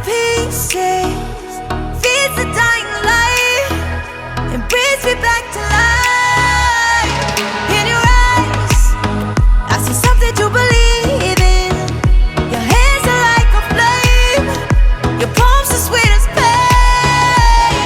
pieces, feeds the dying light, and brings me back to life. In your eyes, I see something to believe in. Your hands are like a flame, your palms are sweet as pain.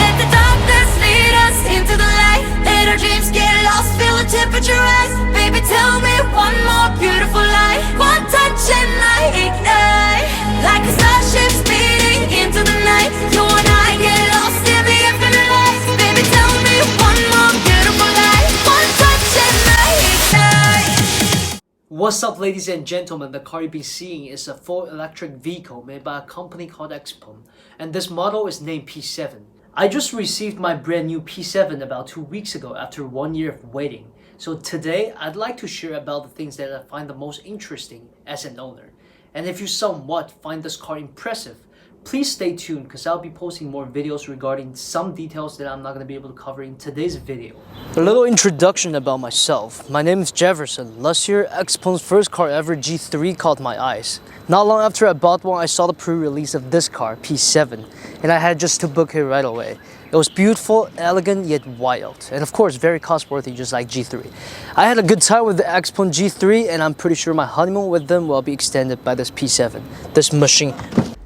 Let the darkness lead us into the light. Let our dreams get lost, feel the temperature rise. Baby, tell me one more beautiful lie. One touch and I ignite, like a starship speeding into the night. You and I get lost in the infinite light. Baby, tell me one more beautiful lie. One touch and I ignite. What's up, ladies and gentlemen? The car you've been seeing is a full electric vehicle made by a company called Xpeng, and this model is named P7. I just received my brand new P7 about 2 weeks ago after 1 year of waiting. So today, I'd like to share about the things that I find the most interesting as an owner. And if you somewhat find this car impressive, please stay tuned because I'll be posting more videos regarding some details that I'm not going to be able to cover in today's video. A little introduction about myself. My name is Jefferson. Last year, Xpeng's first car ever, G3, caught my eyes. Not long after I bought one, I saw the pre-release of this car, P7, and I had just to book it right away. It was beautiful, elegant, yet wild, and of course very cost-worthy, just like G3. I had a good time with the Xpeng G3, and I'm pretty sure my honeymoon with them will be extended by this P7, this machine.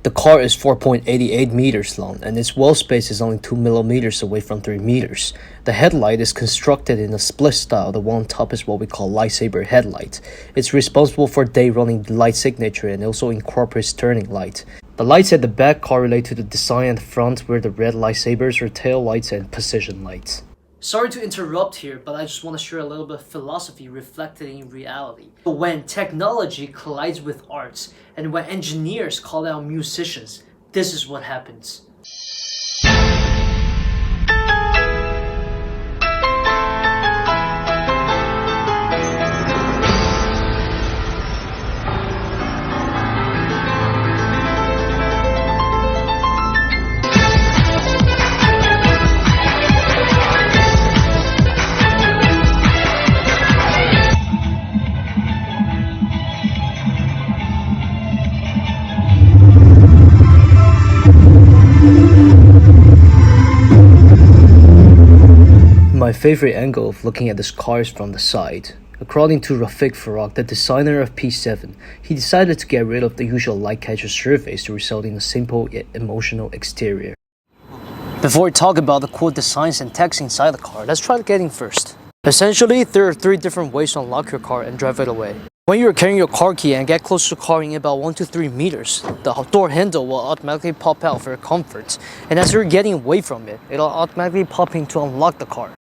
The car is 4.88 meters long, and its wall space is only 2 millimeters away from 3 meters. The headlight is constructed in a split style. The one on top is what we call lightsaber headlight. It's responsible for day-running light signature and also incorporates turning light. The lights at the back correlate to the design at the front, where the red lightsabers are tail lights and position lights. Sorry to interrupt here, but I just want to share a little bit of philosophy reflected in reality. When technology collides with arts, and when engineers call out musicians, this is what happens. My favorite angle of looking at this car is from the side. According to Rafik Farag, the designer of P7, he decided to get rid of the usual light catcher surface to result in a simple yet emotional exterior. Before we talk about the cool designs and techs inside the car, let's try getting first. Essentially, there are 3 different ways to unlock your car and drive it away. When you're carrying your car key and get close to the car in about 1 to 3 meters, the door handle will automatically pop out for your comfort, and as you're getting away from it, it'll automatically pop in to unlock the car.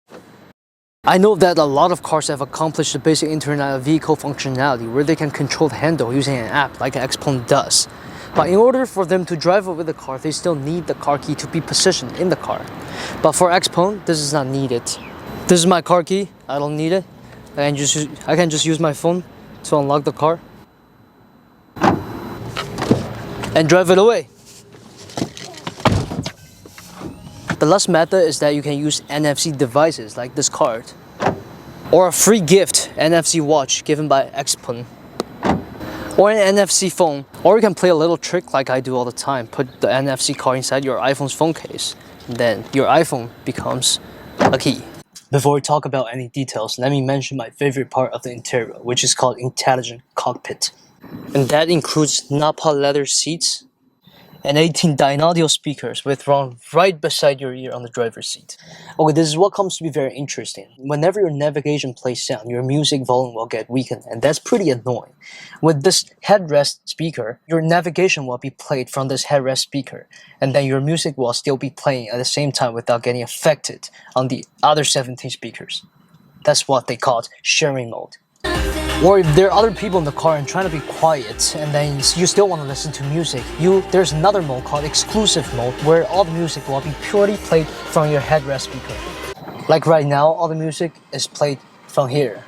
I know that a lot of cars have accomplished the basic Internet of Vehicle functionality where they can control the handle using an app like Xpeng does. But in order for them to drive away the car, they still need the car key to be positioned in the car. But for Xpeng, this is not needed. This is my car key, I don't need it. I can just use my phone to unlock the car and drive it away. The last method is that you can use NFC devices like this card, or a free gift NFC watch given by Xpeng, or an NFC phone, or you can play a little trick like I do all the time. Put the NFC card inside your iPhone's phone case, then your iPhone becomes a key. Before we talk about any details, let me mention my favorite part of the interior, which is called Intelligent Cockpit. And that includes Napa leather seats and 18 audio speakers with run right beside your ear on the driver's seat. Okay, this is what comes to be very interesting. Whenever your navigation plays sound, your music volume will get weakened, and that's pretty annoying. With this headrest speaker, your navigation will be played from this headrest speaker, and then your music will still be playing at the same time without getting affected on the other 17 speakers. That's what they call sharing mode. Or if there are other people in the car and trying to be quiet and then you still want to listen to music, there's another mode called exclusive mode where all the music will be purely played from your headrest speaker. Like right now, all the music is played from here.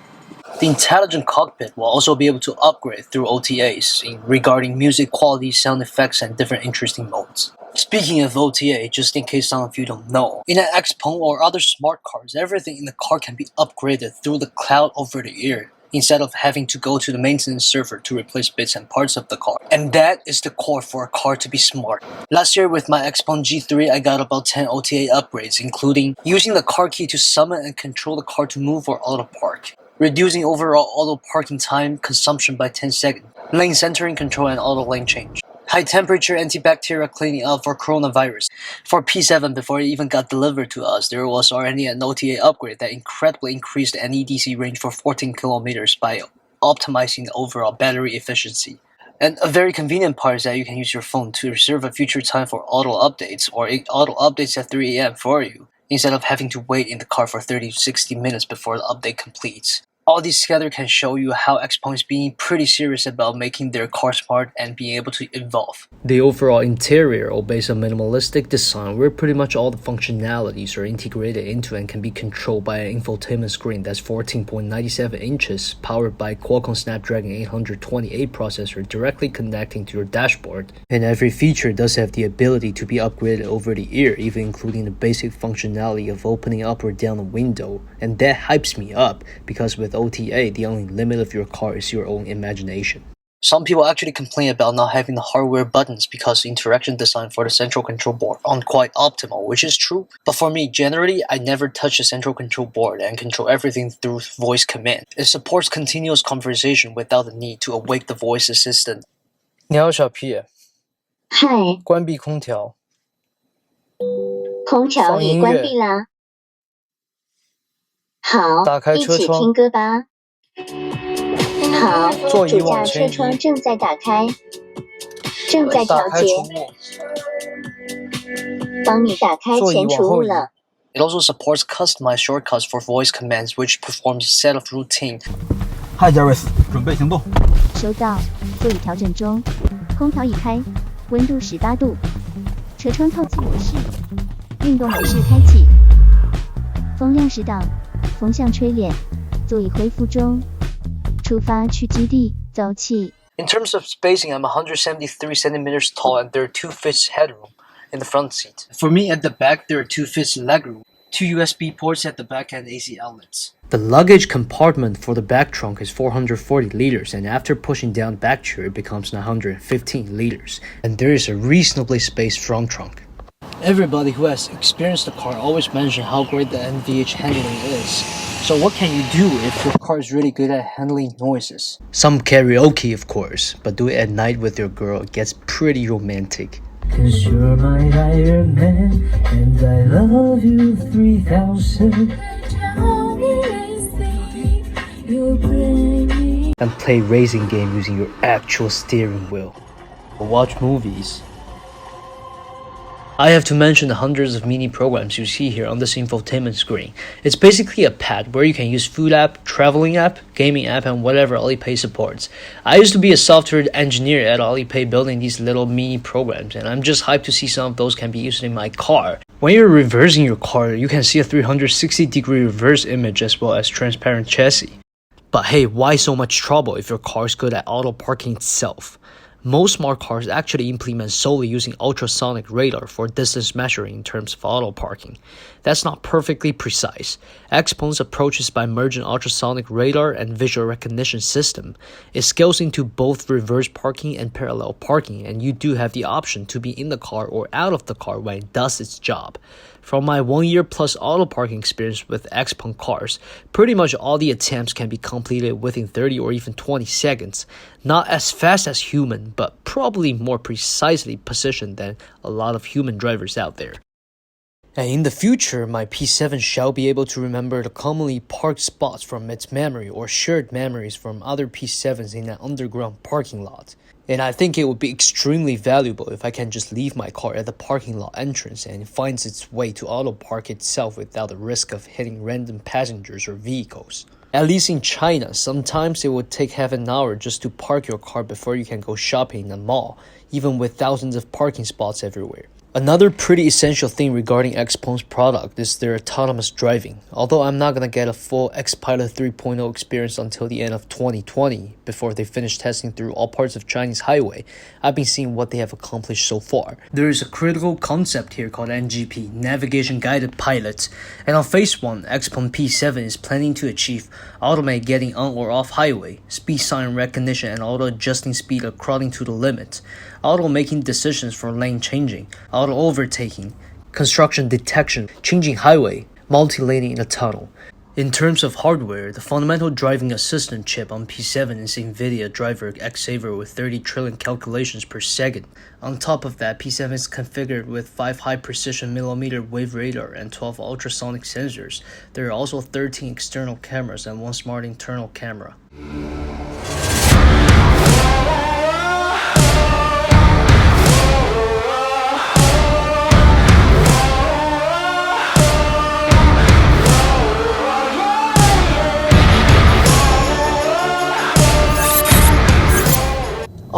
The intelligent cockpit will also be able to upgrade through OTAs regarding music quality, sound effects, and different interesting modes. Speaking of OTA, just in case some of you don't know, in an Xpeng or other smart cars, everything in the car can be upgraded through the cloud over the ear. instead of having to go to the maintenance server to replace bits and parts of the car. And that is the core for a car to be smart. Last year with my Xpeng G3, I got about 10 OTA upgrades, including using the car key to summon and control the car to move or auto park, reducing overall auto parking time consumption by 10 seconds, lane centering control and auto lane change, high temperature antibacterial cleaning up for coronavirus. For P7, before it even got delivered to us, there was already an OTA upgrade that incredibly increased the NEDC range for 14 kilometers by optimizing the overall battery efficiency. And a very convenient part is that you can use your phone to reserve a future time for auto updates, or it auto updates at 3 AM for you, instead of having to wait in the car for 30 to 60 minutes before the update completes. All these together can show you how Xpeng is being pretty serious about making their car smart and being able to evolve. The overall interior obeys a minimalistic design where pretty much all the functionalities are integrated into and can be controlled by an infotainment screen that's 14.97 inches, powered by Qualcomm Snapdragon 828 processor directly connecting to your dashboard. And every feature does have the ability to be upgraded over the ear, even including the basic functionality of opening up or down a window. And that hypes me up, because with OTA, the only limit of your car is your own imagination. Some people actually complain about not having the hardware buttons because the interaction design for the central control board aren't quite optimal, which is true. But for me, generally, I never touch the central control board and control everything through voice command. It supports continuous conversation without the need to awake the voice assistant. 你好，小 P。嗨，关闭空调。空调已关闭啦。好，一起听歌吧。好，主驾车窗正在打开，正在调节，帮你打开前储物了。It also supports customized shortcuts for voice commands, which performs a set of routine. Hi, Jefferson， 准备行动。收到，座椅调整中，空调已开，温度18度，车窗透气模式，运动模式开启，风量10档。风向吹脸，座椅恢复中，出发去基地，走起。In terms of spacing, I'm 173 centimeters tall and there are 2 feet headroom in the front seat. For me, at the back, there are 2 feet legroom, 2 USB ports at the back and AC outlets. The luggage compartment for the back trunk is 440 liters, and after pushing down the back chair, it becomes 915 liters. And there is a reasonably spaced front trunk. Everybody who has experienced the car always mentions how great the NVH handling is. So what can you do if your car is really good at handling noises? Some karaoke, of course, but do it at night with your girl. It gets pretty romantic. 'Cause you're my Iron Man, and I love you 3000. And play racing game using your actual steering wheel. Or watch movies. I have to mention the hundreds of mini programs you see here on this infotainment screen. It's basically a pad where you can use food app, traveling app, gaming app, and whatever Alipay supports. I used to be a software engineer at Alipay building these little mini programs, and I'm just hyped to see some of those can be used in my car. When you're reversing your car, you can see a 360-degree reverse image as well as transparent chassis. But hey, why so much trouble if your car is good at auto parking itself? Most smart cars actually implement solely using ultrasonic radar for distance measuring in terms of auto parking. That's not perfectly precise. Xpeng's approach is by merging ultrasonic radar and visual recognition system. It scales into both reverse parking and parallel parking, and you do have the option to be in the car or out of the car when it does its job. From my 1 year plus auto parking experience with Xpeng cars, pretty much all the attempts can be completed within 30 or even 20 seconds. Not as fast as human, but probably more precisely positioned than a lot of human drivers out there. And in the future, my P7 shall be able to remember the commonly parked spots from its memory or shared memories from other P7s in an underground parking lot. And I think it would be extremely valuable if I can just leave my car at the parking lot entrance and it finds its way to auto park itself without the risk of hitting random passengers or vehicles. At least in China, sometimes it would take half an hour just to park your car before you can go shopping in a mall, even with thousands of parking spots everywhere. Another pretty essential thing regarding Xpeng's product is their autonomous driving. Although I'm not gonna get a full Xpilot 3.0 experience until the end of 2020, before they finish testing through all parts of Chinese highway, I've been seeing what they have accomplished so far. There is a critical concept here called NGP, Navigation Guided Pilot, and on phase 1, Xpeng P7 is planning to achieve automate getting on or off highway, speed sign recognition and auto adjusting speed according to the limit, auto making decisions for lane changing, auto overtaking, construction detection, changing highway, multi-laning in a tunnel. In terms of hardware, the fundamental driving assistant chip on P7 is NVIDIA driver X-Saver with 30 trillion calculations per second. On top of that, P7 is configured with 5 high-precision millimeter wave radar and 12 ultrasonic sensors. There are also 13 external cameras and 1 smart internal camera.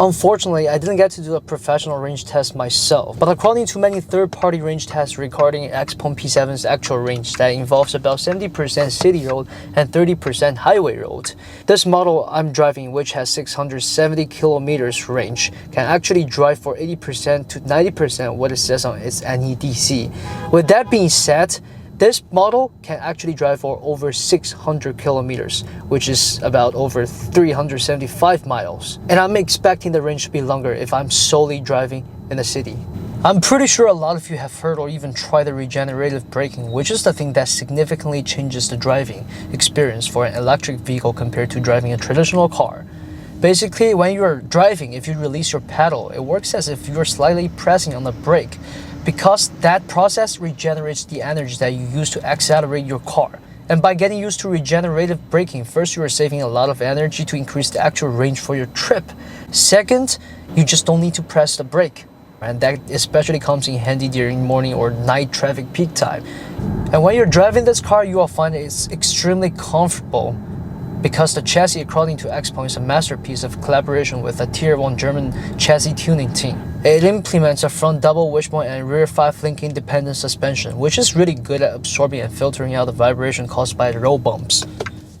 Unfortunately, I didn't get to do a professional range test myself, but according to many third-party range tests regarding Xpeng P7's actual range that involves about 70% city road and 30% highway road, this model I'm driving, which has 670 kilometers range, can actually drive for 80% to 90% what it says on its NEDC. With that being said, this model can actually drive for over 600 kilometers, which is about over 375 miles. And I'm expecting the range to be longer if I'm solely driving in the city. I'm pretty sure a lot of you have heard or even tried the regenerative braking, which is the thing that significantly changes the driving experience for an electric vehicle compared to driving a traditional car. Basically, when you're driving, if you release your pedal, it works as if you're slightly pressing on the brake, because that process regenerates the energy that you use to accelerate your car. And by getting used to regenerative braking, first, you are saving a lot of energy to increase the actual range for your trip. Second, you just don't need to press the brake. And that especially comes in handy during morning or night traffic peak time. And when you're driving this car, you will find it's extremely comfortable, because the chassis, according to Xpeng, is a masterpiece of collaboration with a Tier 1 German chassis tuning team. It implements a front double wishbone and rear 5-link independent suspension, which is really good at absorbing and filtering out the vibration caused by the road bumps.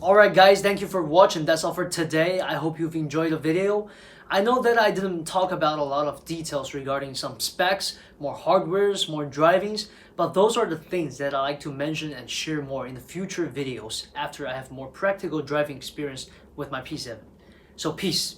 Alright guys, thank you for watching. That's all for today. I hope you've enjoyed the video. I know that I didn't talk about a lot of details regarding some specs, more hardwares, more drivings, but those are the things that I like to mention and share more in the future videos after I have more practical driving experience with my P7. So peace.